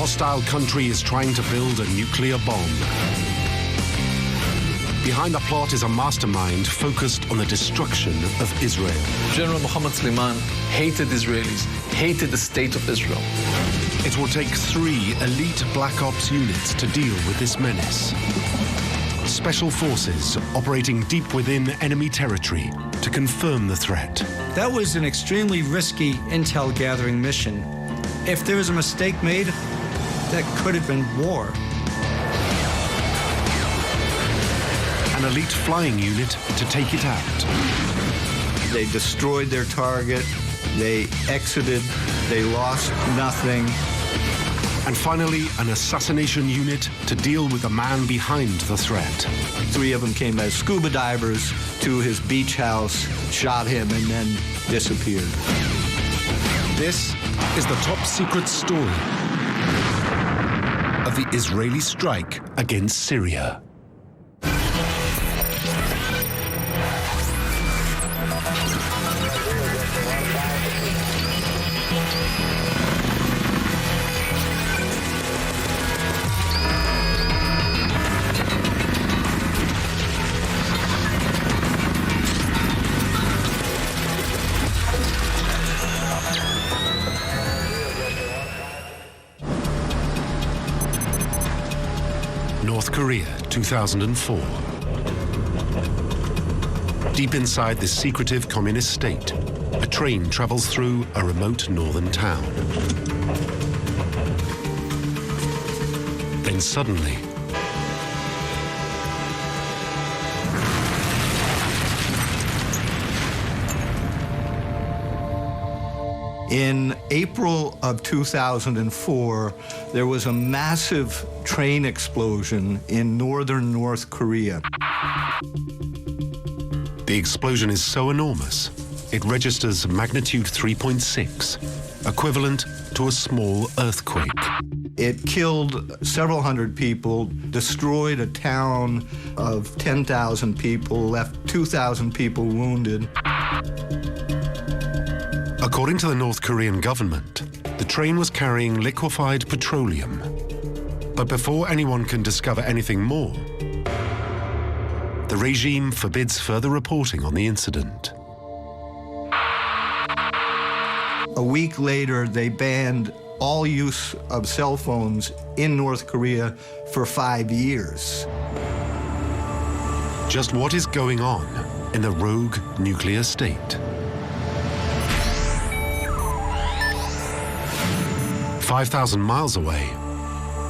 hostile country is trying to build a nuclear bomb. Behind the plot is a mastermind focused on the destruction of Israel. General Mohammed Sleiman hated Israelis, hated the state of Israel. It will take 3 elite Black Ops units to deal with this menace. Special forces operating deep within enemy territory to confirm the threat. That was an extremely risky intel gathering mission. If there was a mistake made, that could have been war. An elite flying unit to take it out. They destroyed their target, they exited, they lost nothing. And finally, an assassination unit to deal with the man behind the threat. 3 of them came as scuba divers to his beach house, shot him, and then disappeared. This is the top secret story of the Israeli strike against Syria. North Korea, 2004. Deep inside this secretive communist state, a train travels through a remote northern town. Then suddenly, in April of 2004, there was a massive train explosion in northern North Korea. The explosion is so enormous, it registers magnitude 3.6, equivalent to a small earthquake. It killed several hundred people, destroyed a town of 10,000 people, left 2,000 people wounded. According to the North Korean government, the train was carrying liquefied petroleum. But before anyone can discover anything more, the regime forbids further reporting on the incident. A week later, they banned all use of cell phones in North Korea for 5 years. Just what is going on in the rogue nuclear state? 5,000 miles away,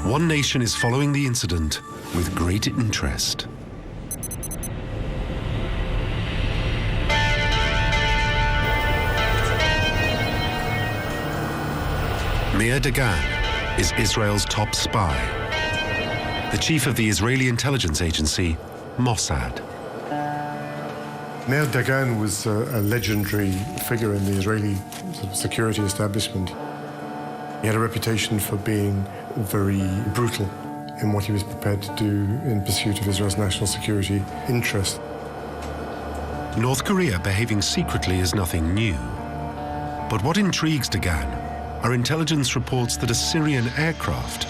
one nation is following the incident with great interest. Meir Dagan is Israel's top spy, the chief of the Israeli intelligence agency, Mossad. Meir Dagan was a legendary figure in the Israeli security establishment. He had a reputation for being very brutal in what he was prepared to do in pursuit of Israel's national security interest. North Korea behaving secretly is nothing new. But what intrigues Dagan are intelligence reports that a Syrian aircraft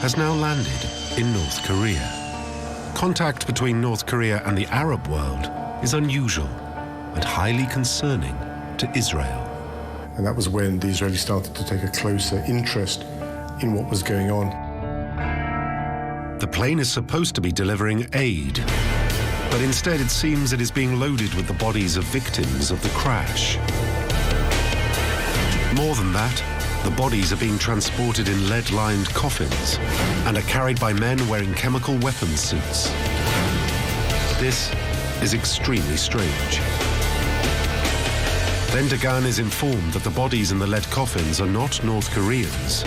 has now landed in North Korea. Contact between North Korea and the Arab world is unusual and highly concerning to Israel. And that was when the Israelis started to take a closer interest in what was going on. The plane is supposed to be delivering aid, but instead it seems it is being loaded with the bodies of victims of the crash. More than that, the bodies are being transported in lead-lined coffins and are carried by men wearing chemical weapons suits. This is extremely strange. Then Dagan is informed that the bodies in the lead coffins are not North Koreans,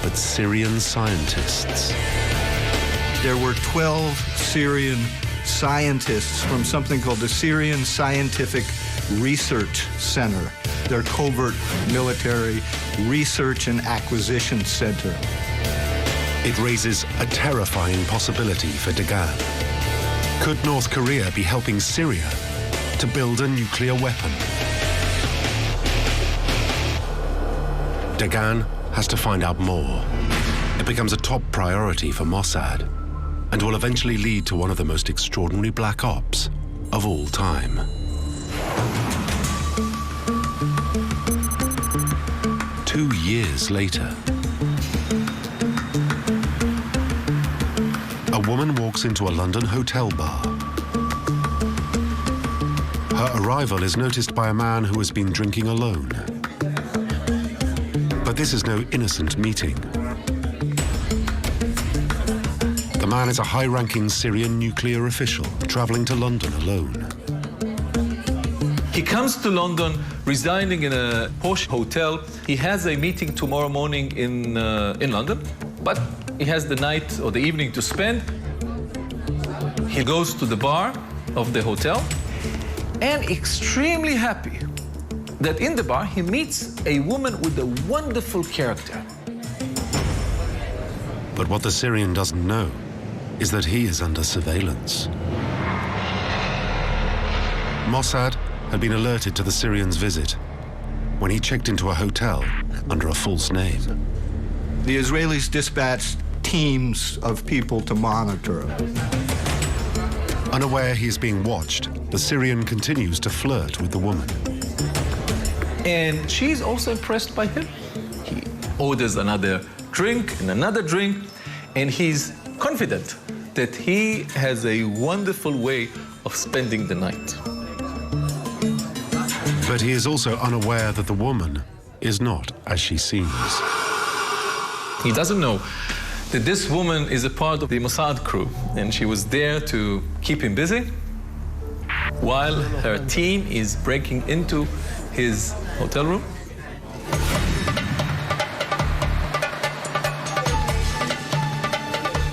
but Syrian scientists. There were 12 Syrian scientists from something called the Syrian Scientific Research Center, their covert military research and acquisition center. It raises a terrifying possibility for Dagan. Could North Korea be helping Syria to build a nuclear weapon? Dagan has to find out more. It becomes a top priority for Mossad and will eventually lead to one of the most extraordinary black ops of all time. Two years later, a woman walks into a London hotel bar. Her arrival is noticed by a man who has been drinking alone. But this is no innocent meeting. The man is a high-ranking Syrian nuclear official traveling to London alone. He comes to London, residing in a posh hotel. He has a meeting tomorrow morning in London, but he has the night or the evening to spend. He goes to the bar of the hotel and extremely happy that in the bar he meets a woman with a wonderful character. But what the Syrian doesn't know is that he is under surveillance. Mossad had been alerted to the Syrian's visit when he checked into a hotel under a false name. The Israelis dispatched teams of people to monitor him. Unaware he is being watched, the Syrian continues to flirt with the woman. And she's also impressed by him. He orders another drink and another drink, and he's confident that he has a wonderful way of spending the night. But he is also unaware that the woman is not as she seems. He doesn't know that this woman is a part of the Mossad crew, and she was there to keep him busy while her team is breaking into his hotel room.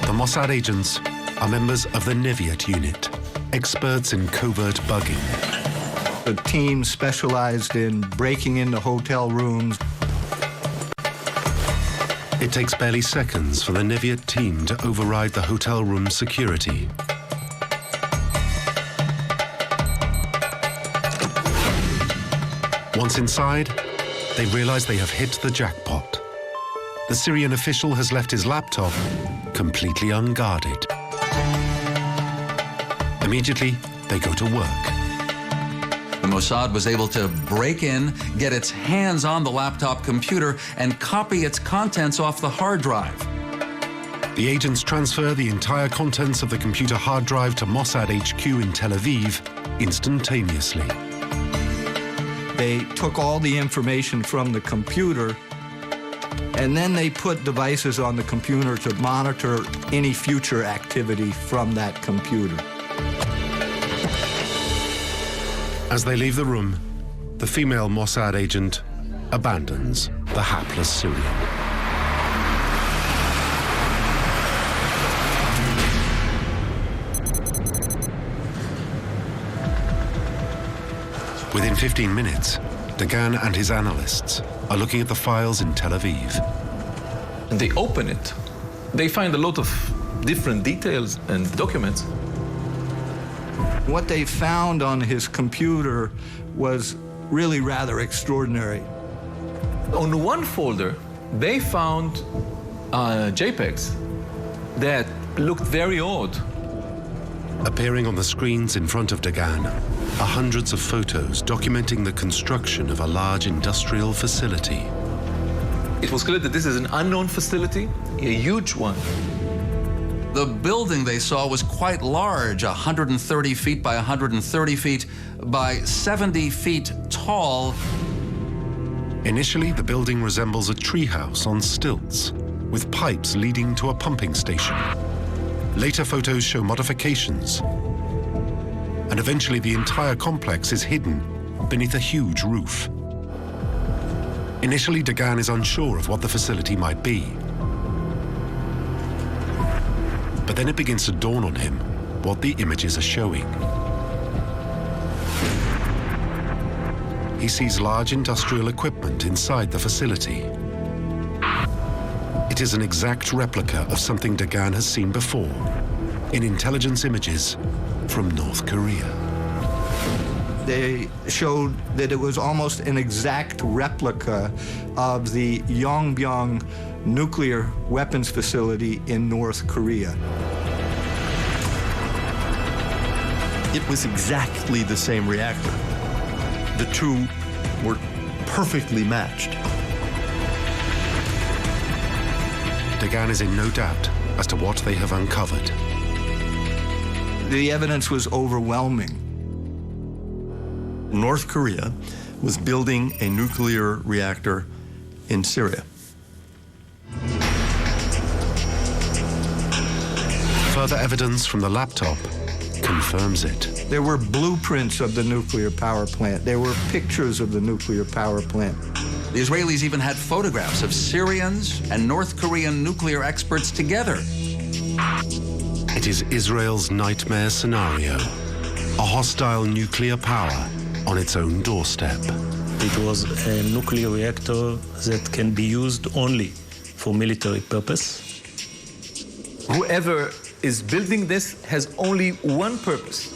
The Mossad agents are members of the Neviat unit, experts in covert bugging. The team specialized in breaking into hotel rooms. It takes barely seconds for the Neviat team to override the hotel room security. Once inside, they realize they have hit the jackpot. The Syrian official has left his laptop completely unguarded. Immediately, they go to work. The Mossad was able to break in, get its hands on the laptop computer, and copy its contents off the hard drive. The agents transfer the entire contents of the computer hard drive to Mossad HQ in Tel Aviv instantaneously. They took all the information from the computer, and then they put devices on the computer to monitor any future activity from that computer. As they leave the room, the female Mossad agent abandons the hapless Syrian. Within 15 minutes, Dagan and his analysts are looking at the files in Tel Aviv. They open it. They find a lot of different details and documents. What they found on his computer was really rather extraordinary. On one folder, they found JPEGs that looked very odd. Appearing on the screens in front of Dagan are hundreds of photos documenting the construction of a large industrial facility. It was clear that this is an unknown facility, a huge one. The building they saw was quite large, 130 feet by 130 feet by 70 feet tall. Initially, the building resembles a treehouse on stilts, with pipes leading to a pumping station. Later photos show modifications, and eventually the entire complex is hidden beneath a huge roof. Initially, Dagan is unsure of what the facility might be. But then it begins to dawn on him what the images are showing. He sees large industrial equipment inside the facility. It is an exact replica of something Dagan has seen before in intelligence images from North Korea. they showed that it was almost an exact replica of the Yongbyon nuclear weapons facility in North Korea. It was exactly the same reactor. The two were perfectly matched. Dagan is in no doubt as to what they have uncovered. The evidence was overwhelming. North Korea was building a nuclear reactor in Syria. Further evidence from the laptop confirms it. There were blueprints of the nuclear power plant. There were pictures of the nuclear power plant. The Israelis even had photographs of Syrians and North Korean nuclear experts together. It is Israel's nightmare scenario, a hostile nuclear power on its own doorstep. It was a nuclear reactor that can be used only for military purpose. Whoever is building this has only one purpose: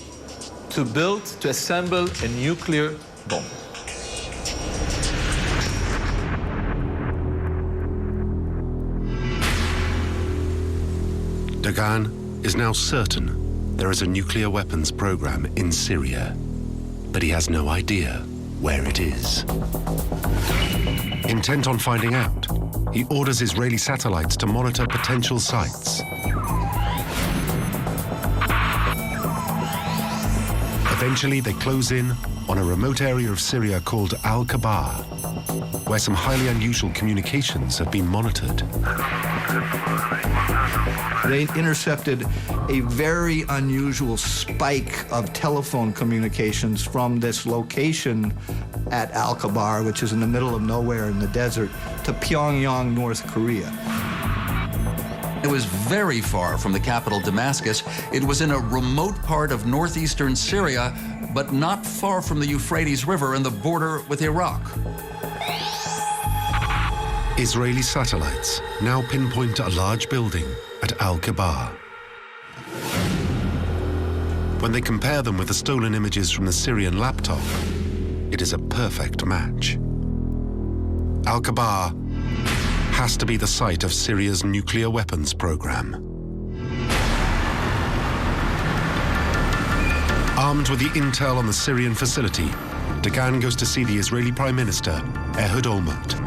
to build, to assemble a nuclear bomb. Dagan is now certain there is a nuclear weapons program in Syria, but he has no idea where it is. Intent on finding out, he orders Israeli satellites to monitor potential sites. Eventually, they close in on a remote area of Syria called Al-Kabar, where some highly unusual communications have been monitored. They intercepted a very unusual spike of telephone communications from this location at Al-Kabar, which is in the middle of nowhere in the desert, to Pyongyang, North Korea. It was very far from the capital, Damascus. It was in a remote part of northeastern Syria, but not far from the Euphrates River and the border with Iraq. Israeli satellites now pinpoint a large building at Al-Kabar. When they compare them with the stolen images from the Syrian laptop, it is a perfect match. Al-Kabar has to be the site of Syria's nuclear weapons program. Armed with the intel on the Syrian facility, Dagan goes to see the Israeli Prime Minister, Ehud Olmert.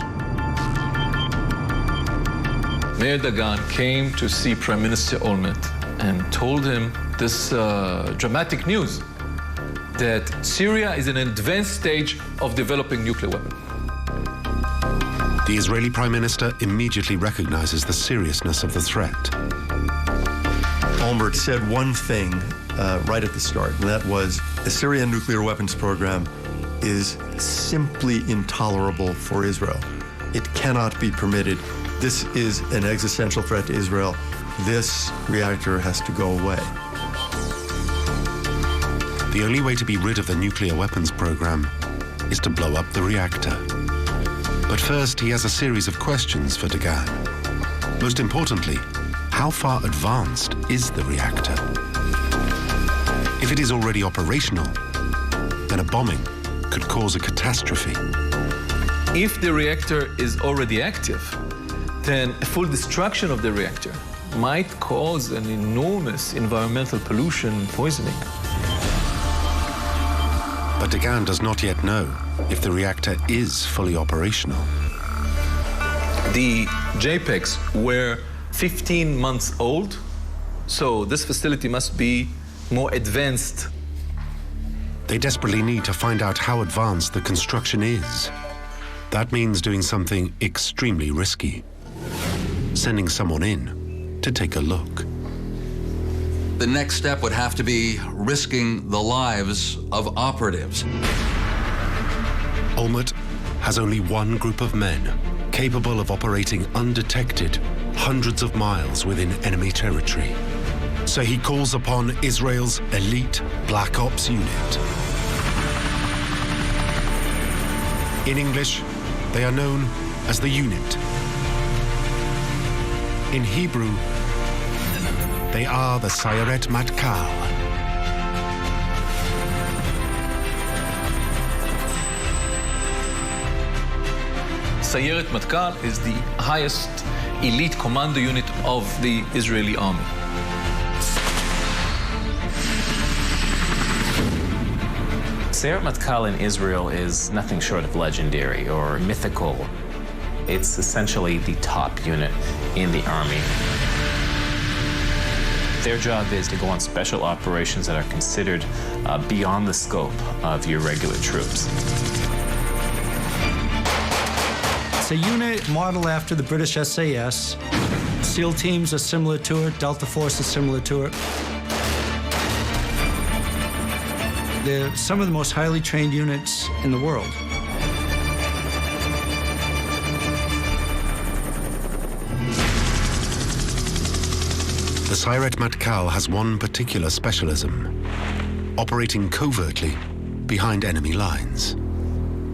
Mayor Dagan came to see Prime Minister Olmert and told him this dramatic news that Syria is in an advanced stage of developing nuclear weapons. The Israeli Prime Minister immediately recognizes the seriousness of the threat. Olmert said one thing right at the start, and that was the Syrian nuclear weapons program is simply intolerable for Israel. It cannot be permitted. This is an existential threat to Israel. This reactor has to go away. The only way to be rid of the nuclear weapons program is to blow up the reactor. But first, he has a series of questions for Dagan. Most importantly, how far advanced is the reactor? If it is already operational, then a bombing could cause a catastrophe. If the reactor is already active, then a full destruction of the reactor might cause an enormous environmental pollution poisoning. But Dagan does not yet know if the reactor is fully operational. The JPEGs were 15 months old, so this facility must be more advanced. They desperately need to find out how advanced the construction is. That means doing something extremely risky. Sending someone in to take a look. The next step would have to be risking the lives of operatives. Olmert has only one group of men capable of operating undetected hundreds of miles within enemy territory. So he calls upon Israel's elite Black Ops unit. In English, they are known as the unit. In Hebrew, they are the Sayeret Matkal. Sayeret Matkal is the highest elite commando unit of the Israeli army. Sayeret Matkal in Israel is nothing short of legendary or mythical. It's essentially the top unit in the army. Their job is to go on special operations that are considered beyond the scope of your regular troops. It's a unit modeled after the British SAS. SEAL teams are similar to it, Delta Force is similar to it. They're some of the most highly trained units in the world. The Sayeret Matkal has one particular specialism: operating covertly behind enemy lines.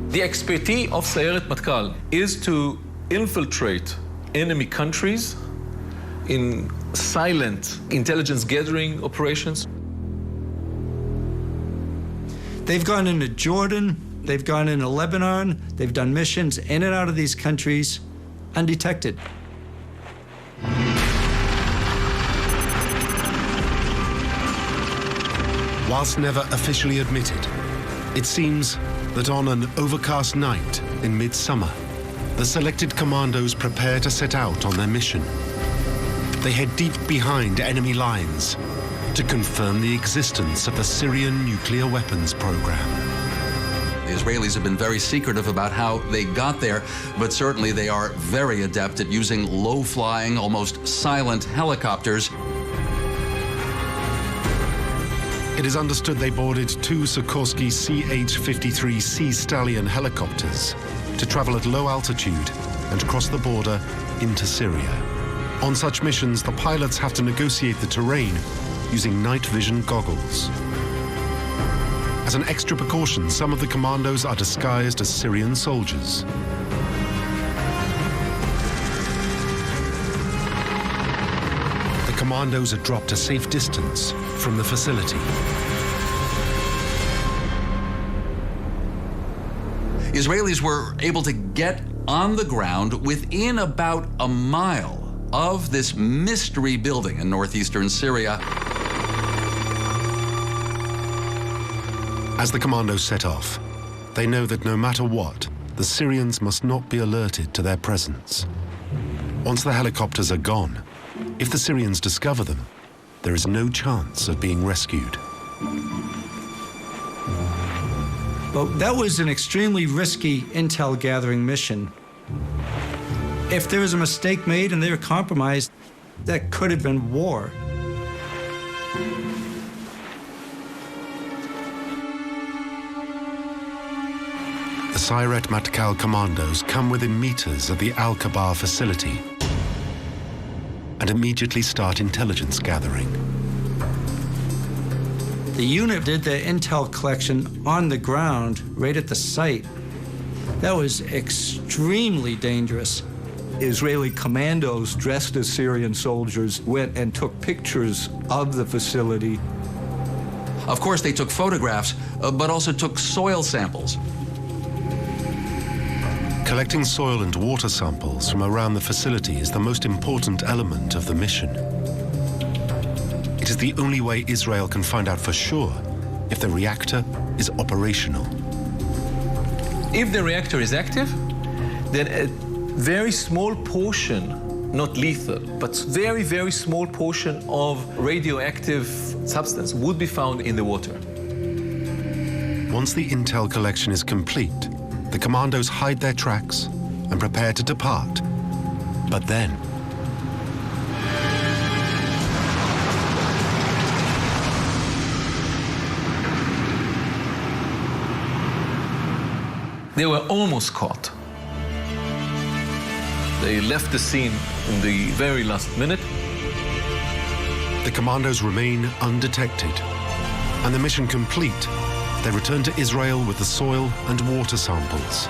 The expertise of Sayeret Matkal is to infiltrate enemy countries in silent intelligence gathering operations. They've gone into Jordan, they've gone into Lebanon, they've done missions in and out of these countries undetected. Whilst never officially admitted, it seems that on an overcast night in midsummer, the selected commandos prepare to set out on their mission. They head deep behind enemy lines to confirm the existence of the Syrian nuclear weapons program. The Israelis have been very secretive about how they got there, but certainly they are very adept at using low-flying, almost silent helicopters. It is understood they boarded two Sikorsky CH-53C Stallion helicopters to travel at low altitude and cross the border into Syria. On such missions, the pilots have to negotiate the terrain using night vision goggles. As an extra precaution, some of the commandos are disguised as Syrian soldiers. The commandos are dropped a safe distance from the facility. Israelis were able to get on the ground within about a mile of this mystery building in northeastern Syria. As the commandos set off, they know that no matter what, the Syrians must not be alerted to their presence. Once the helicopters are gone, if the Syrians discover them, there is no chance of being rescued. But that was an extremely risky intel gathering mission. If there was a mistake made and they were compromised, that could have been war. The Sayeret Matkal commandos come within meters of the Al-Kabar facility and immediately start intelligence gathering. The unit did the intel collection on the ground, right at the site. That was extremely dangerous. Israeli commandos dressed as Syrian soldiers went and took pictures of the facility. Of course, they took photographs, but also took soil samples. Collecting soil and water samples from around the facility is the most important element of the mission. It is the only way Israel can find out for sure if the reactor is operational. If the reactor is active, then a very small portion, not lethal, but very, very small portion of radioactive substance would be found in the water. Once the intel collection is complete, the commandos hide their tracks and prepare to depart. But then, they were almost caught. They left the scene in the very last minute. the commandos remain undetected. And the mission complete, they return to Israel with the soil and water samples.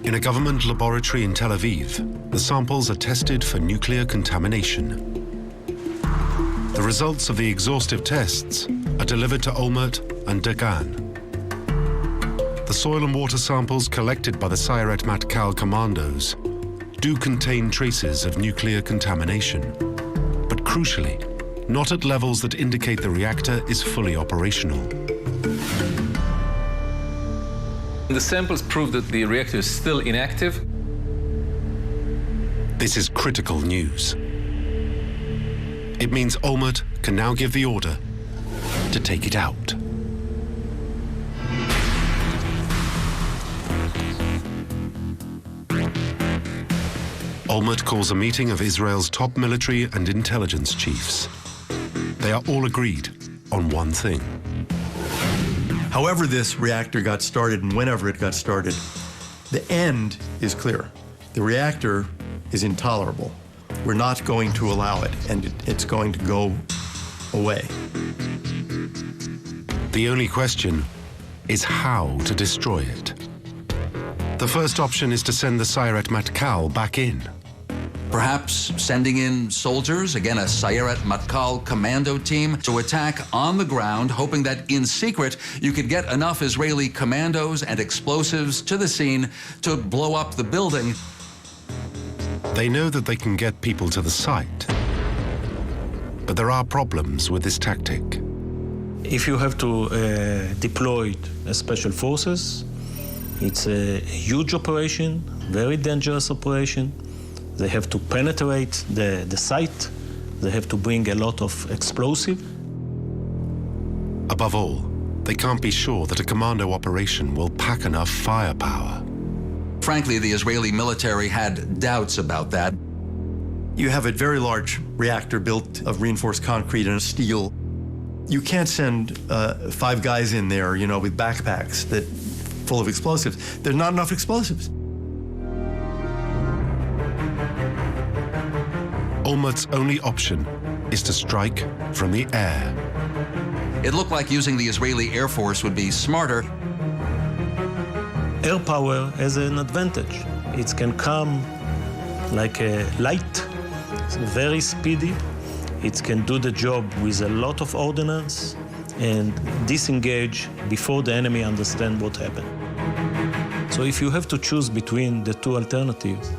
In a government laboratory in Tel Aviv, the samples are tested for nuclear contamination. results of the exhaustive tests are delivered to Olmert and Dagan. The soil and water samples collected by the Sayeret Matkal commandos do contain traces of nuclear contamination, but crucially, not at levels that indicate the reactor is fully operational. The samples prove that the reactor is still inactive. This is critical news. It means Olmert can now give the order to take it out. Olmert calls a meeting of Israel's top military and intelligence chiefs. They are all agreed on one thing. However this reactor got started and whenever it got started, the end is clear. The reactor is intolerable. We're not going to allow it, and it's going to go away. The only question is how to destroy it. The first option is to send the Sayeret Matkal back in. Perhaps sending in soldiers, again a Sayeret Matkal commando team, to attack on the ground, hoping that in secret you could get enough Israeli commandos and explosives to the scene to blow up the building. They know that they can get people to the site, but there are problems with this tactic. If you have to deploy special forces, it's a huge operation, very dangerous operation. They have to penetrate the site. They have to bring a lot of explosive. Above all, they can't be sure that a commando operation will pack enough firepower. Frankly, the Israeli military had doubts about that. You have a very large reactor built of reinforced concrete and steel. You can't send 5 guys in there, with backpacks full of explosives. There's not enough explosives. Olmert's only option is to strike from the air. It looked like using the Israeli Air Force would be smarter. Air power has an advantage. It can come like a light, it's very speedy. It can do the job with a lot of ordnance and disengage before the enemy understands what happened. So if you have to choose between the two alternatives,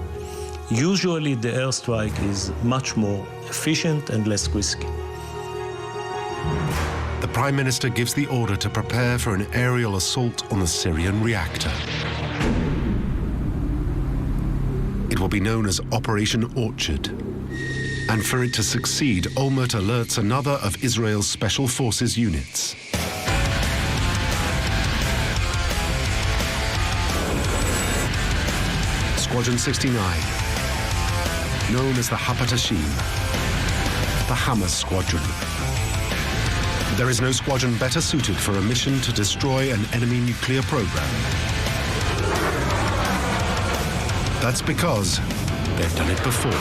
usually the airstrike is much more efficient and less risky. The Prime Minister gives the order to prepare for an aerial assault on the Syrian reactor. It will be known as Operation Orchard. And for it to succeed, Olmert alerts another of Israel's Special Forces units. Squadron 69, known as the Hapatashim, the Hamas Squadron. There is no squadron better suited for a mission to destroy an enemy nuclear program. That's because they've done it before.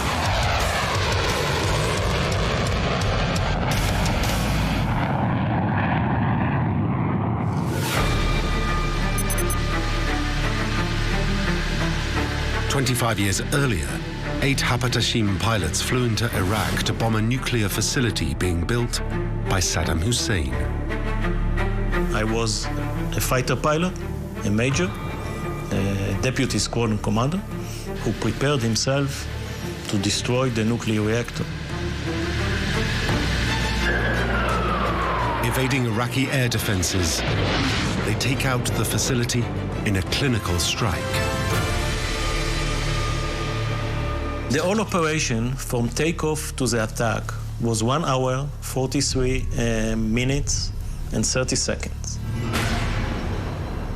"25 years earlier, 8 Hapatashim pilots flew into Iraq to bomb a nuclear facility being built by Saddam Hussein. I was a fighter pilot, a major, a deputy squadron commander, who prepared himself to destroy the nuclear reactor. Evading Iraqi air defenses, they take out the facility in a clinical strike. The whole operation from takeoff to the attack was 1 hour, 43 minutes and 30 seconds.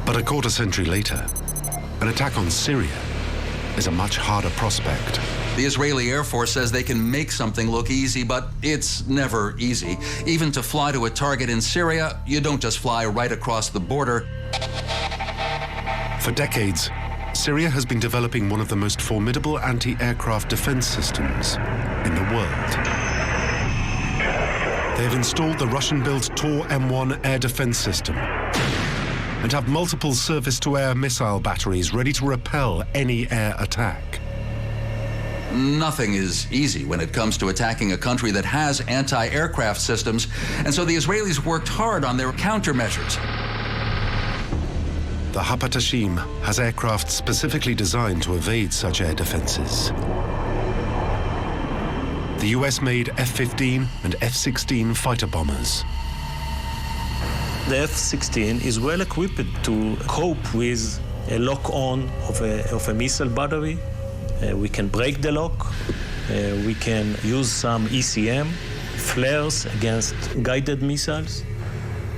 But a quarter century later, an attack on Syria is a much harder prospect. The Israeli Air Force says they can make something look easy, but it's never easy. Even to fly to a target in Syria, you don't just fly right across the border. For decades, Syria has been developing one of the most formidable anti-aircraft defense systems in the world. They have installed the Russian-built Tor M1 air defense system and have multiple surface-to-air missile batteries ready to repel any air attack. Nothing is easy when it comes to attacking a country that has anti-aircraft systems, and so the Israelis worked hard on their countermeasures. The Hapatashim has aircraft specifically designed to evade such air defenses. The US-made F-15 and F-16 fighter bombers. The F-16 is well equipped to cope with a lock-on of a missile battery. We can break the lock. We can use some ECM, flares against guided missiles,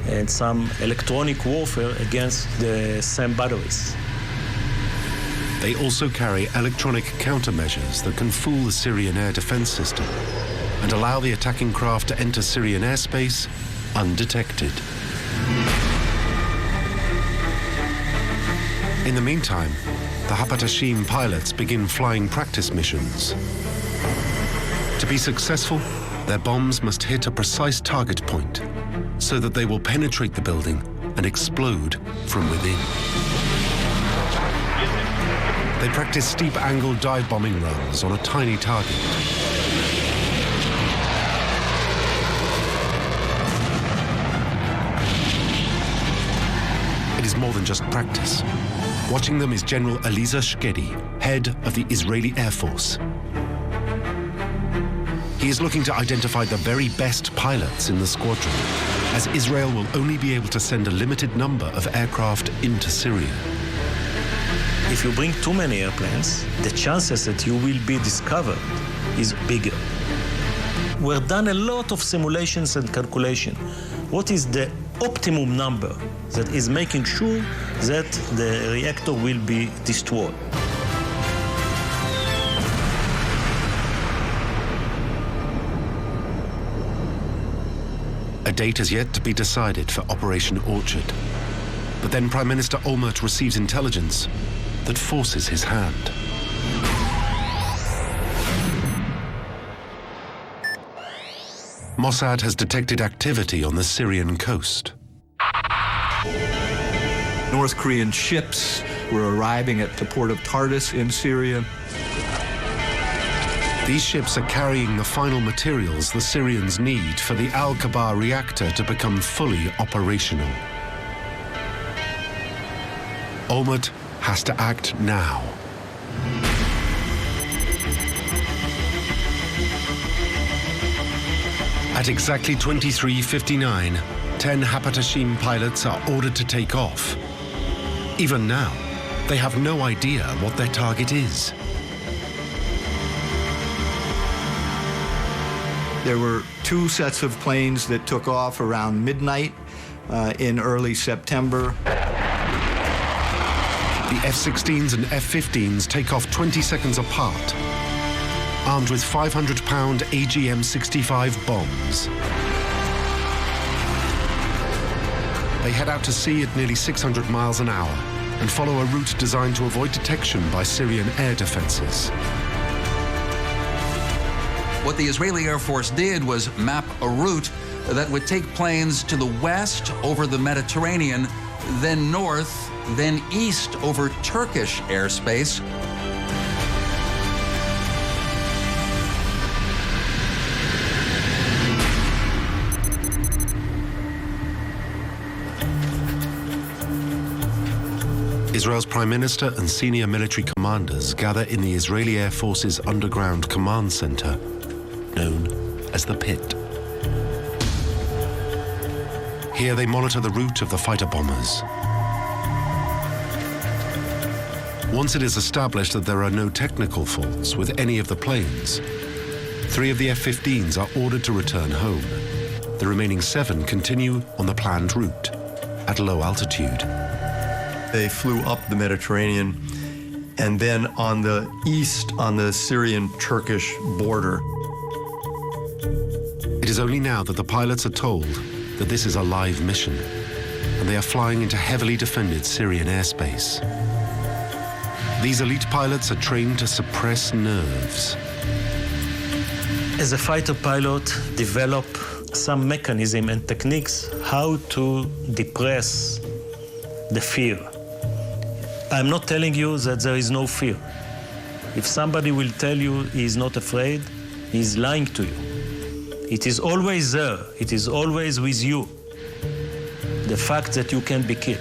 and some electronic warfare against the same batteries. They also carry electronic countermeasures that can fool the Syrian air defense system and allow the attacking craft to enter Syrian airspace undetected. In the meantime, the Hapatashim pilots begin flying practice missions. To be successful, their bombs must hit a precise target point so that they will penetrate the building and explode from within. They practice steep-angle dive bombing runs on a tiny target. It is more than just practice. Watching them is General Eliezer Shkedi, head of the Israeli Air Force. He is looking to identify the very best pilots in the squadron, as Israel will only be able to send a limited number of aircraft into Syria. If you bring too many airplanes, the chances that you will be discovered is bigger. We've done a lot of simulations and calculation. What is the optimum number that is making sure that the reactor will be destroyed? A date has yet to be decided for Operation Orchard. But then Prime Minister Olmert receives intelligence that forces his hand. Mossad has detected activity on the Syrian coast. North Korean ships were arriving at the port of Tartus in Syria. These ships are carrying the final materials the Syrians need for the Al-Kabar reactor to become fully operational. Olmert has to act now. At exactly 23:59, 10 Hapatashim pilots are ordered to take off. Even now, they have no idea what their target is. There were two sets of planes that took off around midnight in early September. The F-16s and F-15s take off 20 seconds apart, armed with 500-pound AGM-65 bombs. They head out to sea at nearly 600 miles an hour and follow a route designed to avoid detection by Syrian air defenses. What the Israeli Air Force did was map a route that would take planes to the west over the Mediterranean, then north, then east over Turkish airspace. Israel's Prime Minister and senior military commanders gather in the Israeli Air Force's underground command center, known as the Pit. Here they monitor the route of the fighter bombers. Once it is established that there are no technical faults with any of the planes, 3 of the F-15s are ordered to return home. The remaining 7 continue on the planned route at low altitude. They flew up the Mediterranean and then on the east, on the Syrian-Turkish border. It is only now that the pilots are told that this is a live mission, and they are flying into heavily defended Syrian airspace. These elite pilots are trained to suppress nerves. As a fighter pilot, develop some mechanism and techniques how to depress the fear. I'm not telling you that there is no fear. If somebody will tell you he is not afraid, he is lying to you. It is always there. It is always with you. The fact that you can be killed.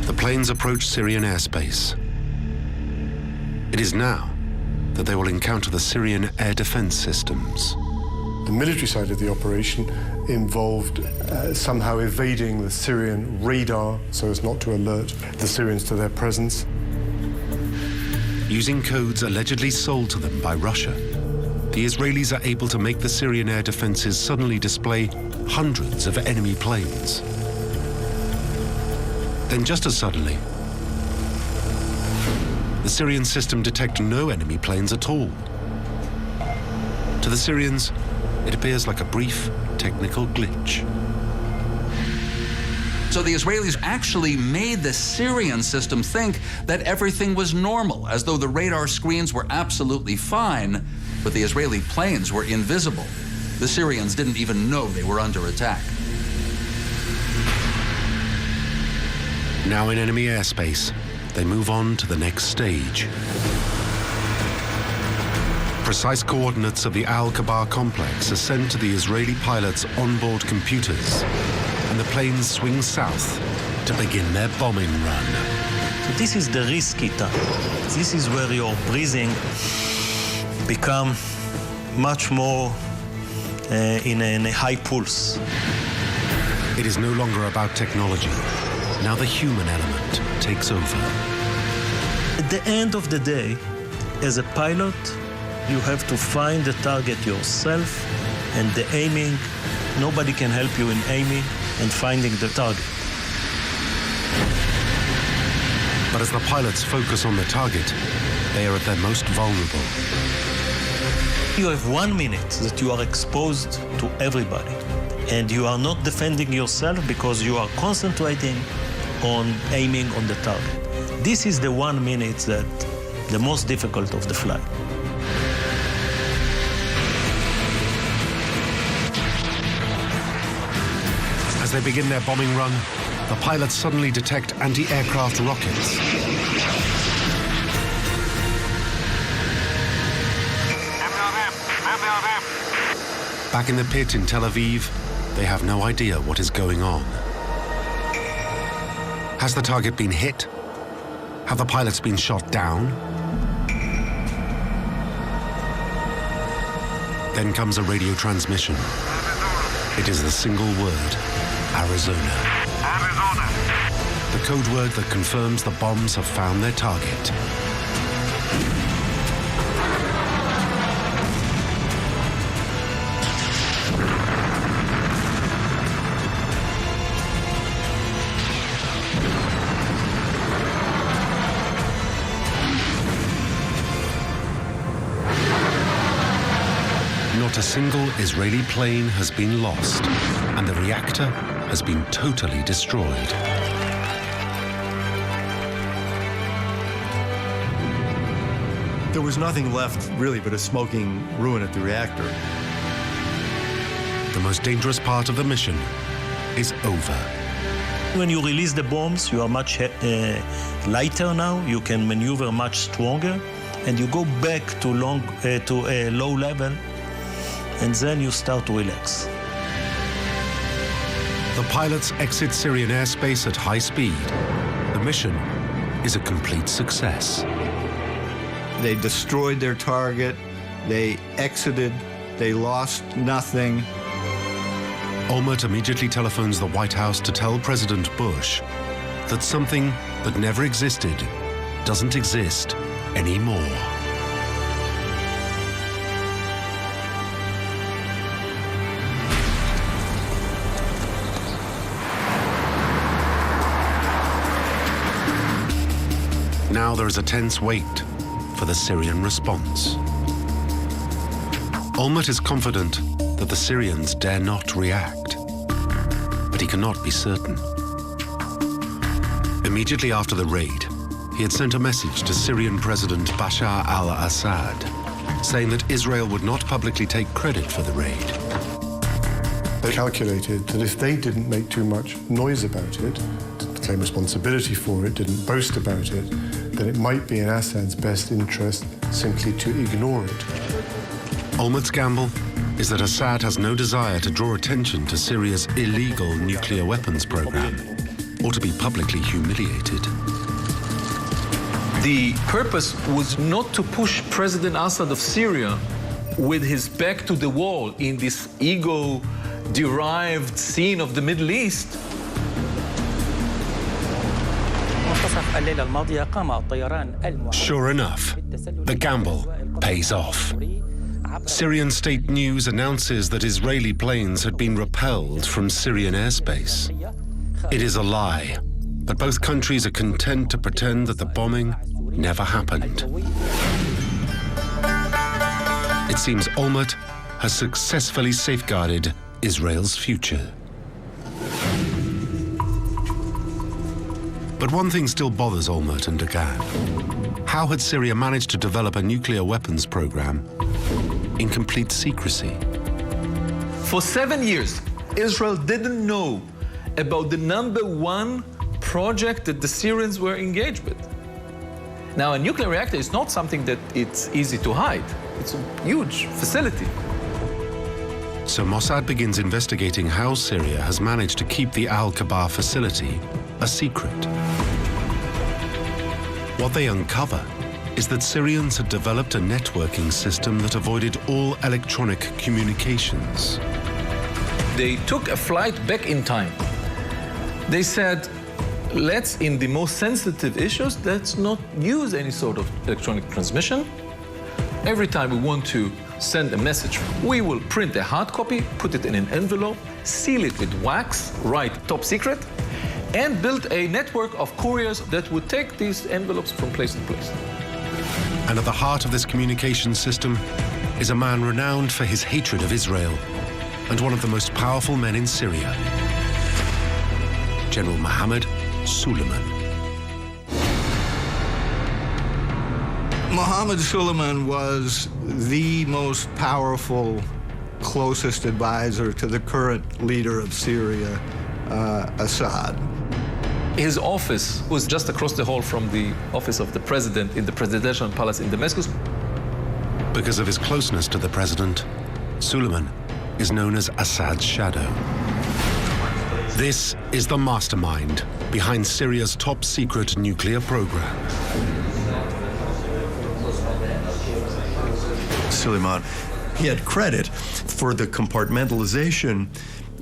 The planes approach Syrian airspace. It is now that they will encounter the Syrian air defense systems. The military side of the operation involved somehow evading the Syrian radar so as not to alert the Syrians to their presence. Using codes allegedly sold to them by Russia, the Israelis are able to make the Syrian air defenses suddenly display hundreds of enemy planes. Then just as suddenly, the Syrian system detects no enemy planes at all. To the Syrians, it appears like a brief technical glitch. So the Israelis actually made the Syrian system think that everything was normal, as though the radar screens were absolutely fine, but the Israeli planes were invisible. The Syrians didn't even know they were under attack. Now in enemy airspace, they move on to the next stage. Precise coordinates of the Al-Kabar complex are sent to the Israeli pilots' onboard computers, and the planes swing south to begin their bombing run. So this is the risky time. This is where your breathing become much more in a high pulse. It is no longer about technology. Now the human element takes over. At the end of the day, as a pilot, you have to find the target yourself, and the aiming, nobody can help you in aiming and finding the target. But as the pilots focus on the target, they are at their most vulnerable. You have 1 minute that you are exposed to everybody, and you are not defending yourself because you are concentrating on aiming on the target. This is the 1 minute that the most difficult of the flight. As they begin their bombing run, the pilots suddenly detect anti-aircraft rockets. Back in the pit in Tel Aviv, they have no idea what is going on. Has the target been hit? Have the pilots been shot down? Then comes a radio transmission. It is the single word, Arizona. Arizona. The code word that confirms the bombs have found their target. Not a single Israeli plane has been lost, and the reactor has been totally destroyed. There was nothing left, really, but a smoking ruin at the reactor. The most dangerous part of the mission is over. When you release the bombs, you are much lighter now. You can maneuver much stronger, and you go back to a low level, and then you start to relax. The pilots exit Syrian airspace at high speed. The mission is a complete success. They destroyed their target, they exited, they lost nothing. Olmert immediately telephones the White House to tell President Bush that something that never existed doesn't exist anymore. Now there is a tense wait for the Syrian response. Olmert is confident that the Syrians dare not react, but he cannot be certain. Immediately after the raid, he had sent a message to Syrian President Bashar al-Assad, saying that Israel would not publicly take credit for the raid. They calculated that if they didn't make too much noise about it, didn't claim responsibility for it, didn't boast about it, then it might be in Assad's best interest simply to ignore it. Olmert's gamble is that Assad has no desire to draw attention to Syria's illegal nuclear weapons program or to be publicly humiliated. The purpose was not to push President Assad of Syria with his back to the wall in this ego-derived scene of the Middle East. Sure enough, the gamble pays off. Syrian state news announces that Israeli planes had been repelled from Syrian airspace. It is a lie, but both countries are content to pretend that the bombing never happened. It seems Olmert has successfully safeguarded Israel's future. But one thing still bothers Olmert and Dagan. How had Syria managed to develop a nuclear weapons program in complete secrecy? For 7 years, Israel didn't know about the #1 project that the Syrians were engaged with. Now, a nuclear reactor is not something that it's easy to hide. It's a huge facility. So Mossad begins investigating how Syria has managed to keep the Al-Kabar facility a secret. What they uncover is that Syrians had developed a networking system that avoided all electronic communications. They took a flight back in time. They said, let's, in the most sensitive issues, let's not use any sort of electronic transmission. Every time we want to send a message, we will print a hard copy, put it in an envelope, seal it with wax, write top secret, and build a network of couriers that would take these envelopes from place to place. And at the heart of this communication system is a man renowned for his hatred of Israel and one of the most powerful men in Syria, General Mohammed Suleiman. Mohammed Suleiman was the most powerful, closest advisor to the current leader of Syria, Assad. His office was just across the hall from the office of the president in the presidential palace in Damascus. Because of his closeness to the president, Suleiman is known as Assad's shadow. This is the mastermind behind Syria's top-secret nuclear program. Suleiman, he had credit for the compartmentalization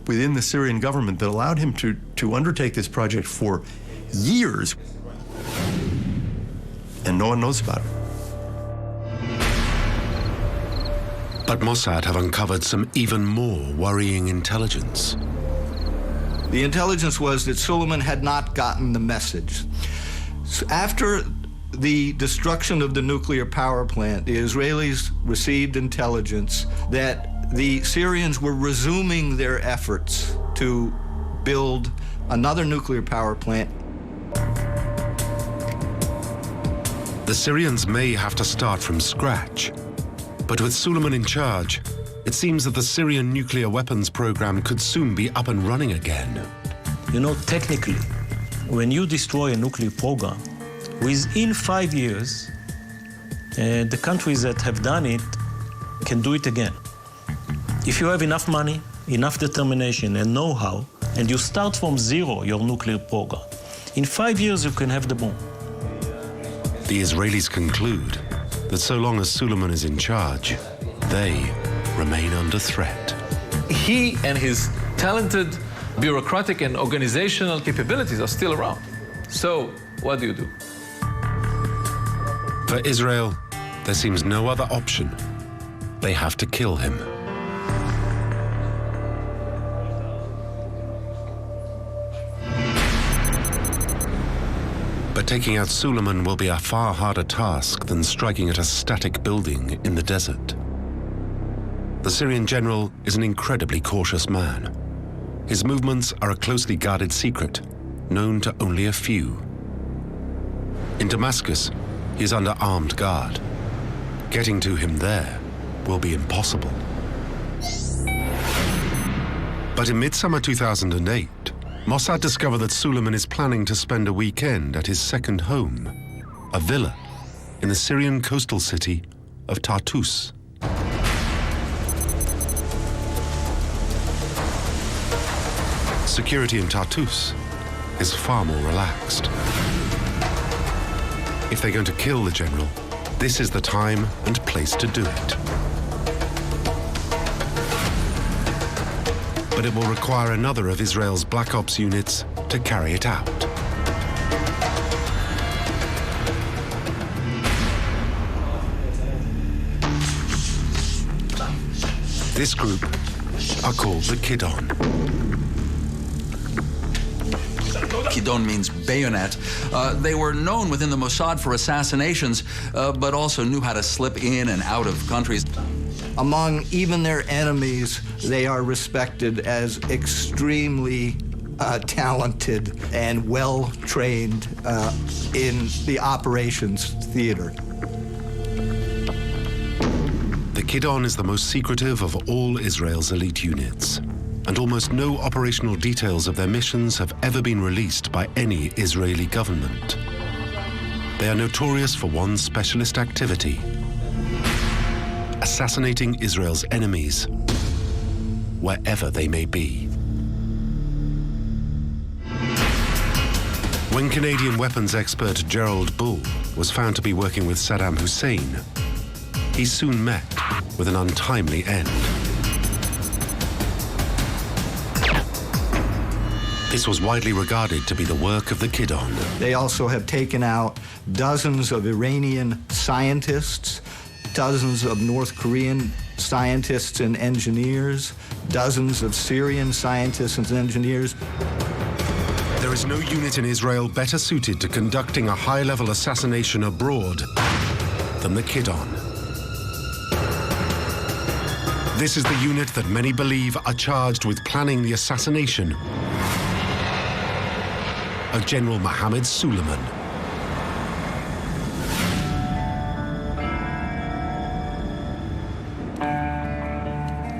within the Syrian government that allowed him to undertake this project for years. And no one knows about it. But Mossad have uncovered some even more worrying intelligence. The intelligence was that Suleiman had not gotten the message. So after the destruction of the nuclear power plant, the Israelis received intelligence that the Syrians were resuming their efforts to build another nuclear power plant. The Syrians may have to start from scratch, but with Suleiman in charge, it seems that the Syrian nuclear weapons program could soon be up and running again. You know, technically, when you destroy a nuclear program, within 5 years, the countries that have done it can do it again. If you have enough money, enough determination and know-how, and you start from zero your nuclear program, in 5 years you can have the bomb. The Israelis conclude that so long as Suleiman is in charge, they remain under threat. He and his talented bureaucratic and organizational capabilities are still around. So, what do you do? For Israel, there seems no other option. They have to kill him. But taking out Suleiman will be a far harder task than striking at a static building in the desert. The Syrian general is an incredibly cautious man. His movements are a closely guarded secret, known to only a few. In Damascus, he is under armed guard. Getting to him there will be impossible. But in midsummer 2008, Mossad discovered that Suleiman is planning to spend a weekend at his second home, a villa in the Syrian coastal city of Tartus. Security in Tartus is far more relaxed. If they're going to kill the general, this is the time and place to do it. But it will require another of Israel's Black Ops units to carry it out. This group are called the Kidon. Kidon means bayonet. They were known within the Mossad for assassinations, but also knew how to slip in and out of countries. Among even their enemies, they are respected as extremely talented and well-trained in the operations theater. The Kidon is the most secretive of all Israel's elite units, and almost no operational details of their missions have ever been released by any Israeli government. They are notorious for one specialist activity: assassinating Israel's enemies, wherever they may be. When Canadian weapons expert Gerald Bull was found to be working with Saddam Hussein, he soon met with an untimely end. This was widely regarded to be the work of the Kidon. They also have taken out dozens of Iranian scientists, dozens of North Korean scientists and engineers, dozens of Syrian scientists and engineers. There is no unit in Israel better suited to conducting a high-level assassination abroad than the Kidon. This is the unit that many believe are charged with planning the assassination of General Mohammed Suleiman.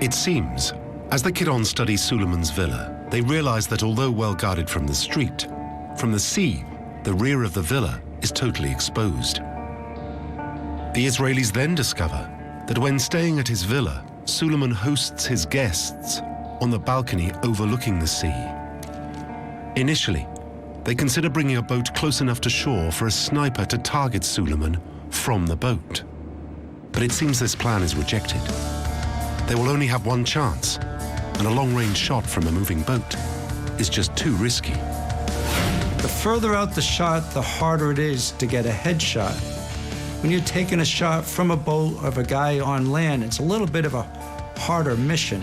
It seems, as the Kidon study Suleiman's villa, they realize that although well guarded from the street, from the sea, the rear of the villa is totally exposed. The Israelis then discover that when staying at his villa, Suleiman hosts his guests on the balcony overlooking the sea. Initially, they consider bringing a boat close enough to shore for a sniper to target Suleiman from the boat. But it seems this plan is rejected. They will only have one chance, and a long-range shot from a moving boat is just too risky. The further out the shot, the harder it is to get a headshot. When you're taking a shot from a boat of a guy on land, it's a little bit of a harder mission.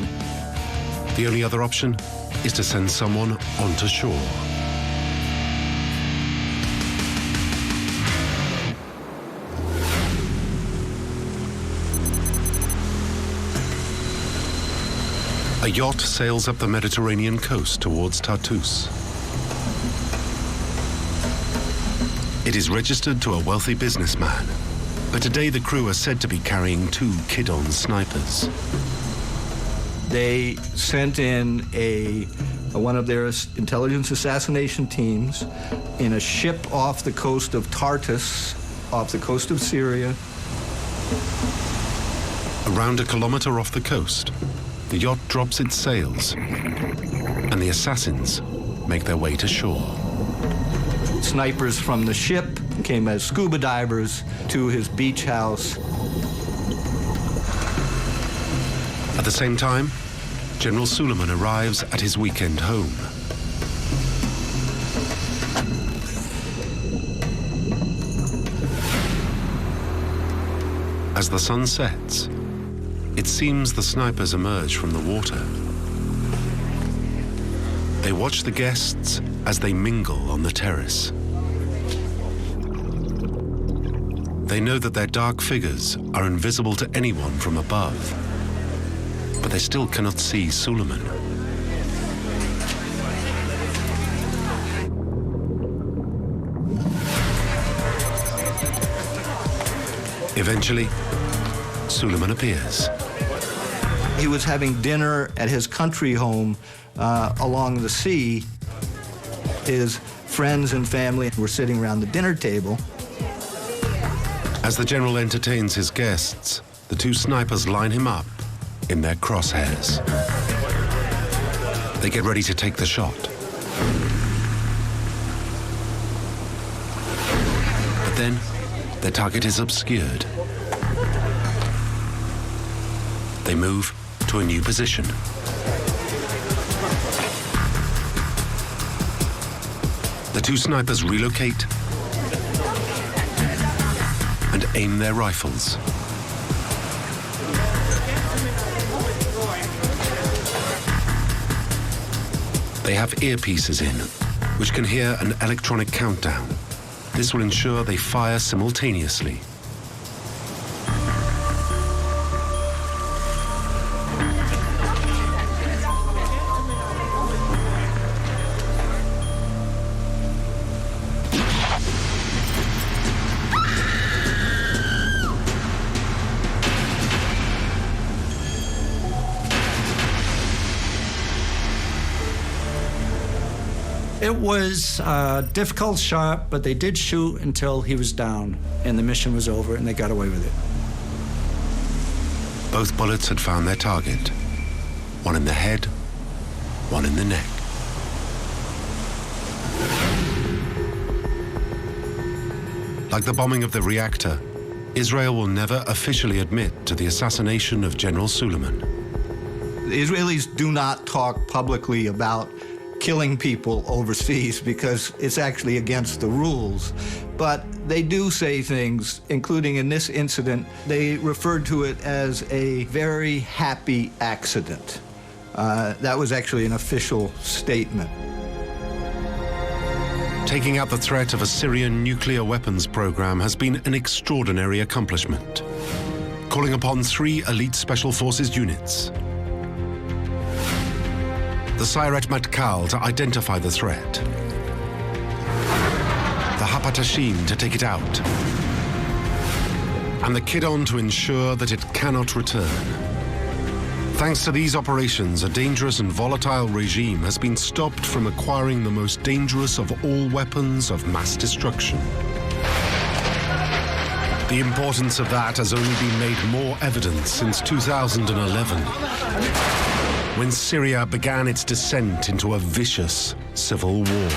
The only other option is to send someone onto shore. A yacht sails up the Mediterranean coast towards Tartus. It is registered to a wealthy businessman, but today the crew are said to be carrying 2 Kidon snipers. They sent in one of their intelligence assassination teams in a ship off the coast of Tartus, off the coast of Syria. Around a kilometer off the coast, the yacht drops its sails, and the assassins make their way to shore. Snipers from the ship came as scuba divers to his beach house. At the same time, General Suleiman arrives at his weekend home. As the sun sets, it seems the snipers emerge from the water. They watch the guests as they mingle on the terrace. They know that their dark figures are invisible to anyone from above, but they still cannot see Suleiman. Eventually, Suleiman appears. He was having dinner at his country home along the sea. His friends and family were sitting around the dinner table. As the general entertains his guests, the two snipers line him up in their crosshairs. They get ready to take the shot. But then, their target is obscured. They move to a new position. The two snipers relocate and aim their rifles. They have earpieces in, which can hear an electronic countdown. This will ensure they fire simultaneously. It was a difficult shot, but they did shoot until he was down, and the mission was over, and they got away with it. Both bullets had found their target. One in the head, one in the neck. Like the bombing of the reactor, Israel will never officially admit to the assassination of General Suleiman. The Israelis do not talk publicly about killing people overseas because it's actually against the rules. But they do say things, including in this incident, they referred to it as a very happy accident. That was actually an official statement. Taking out the threat of a Syrian nuclear weapons program has been an extraordinary accomplishment. Calling upon 3 elite special forces units, the Sayeret Matkal to identify the threat, the Hapatashim to take it out, and the Kidon to ensure that it cannot return. Thanks to these operations, a dangerous and volatile regime has been stopped from acquiring the most dangerous of all weapons of mass destruction. The importance of that has only been made more evident since 2011, when Syria began its descent into a vicious civil war.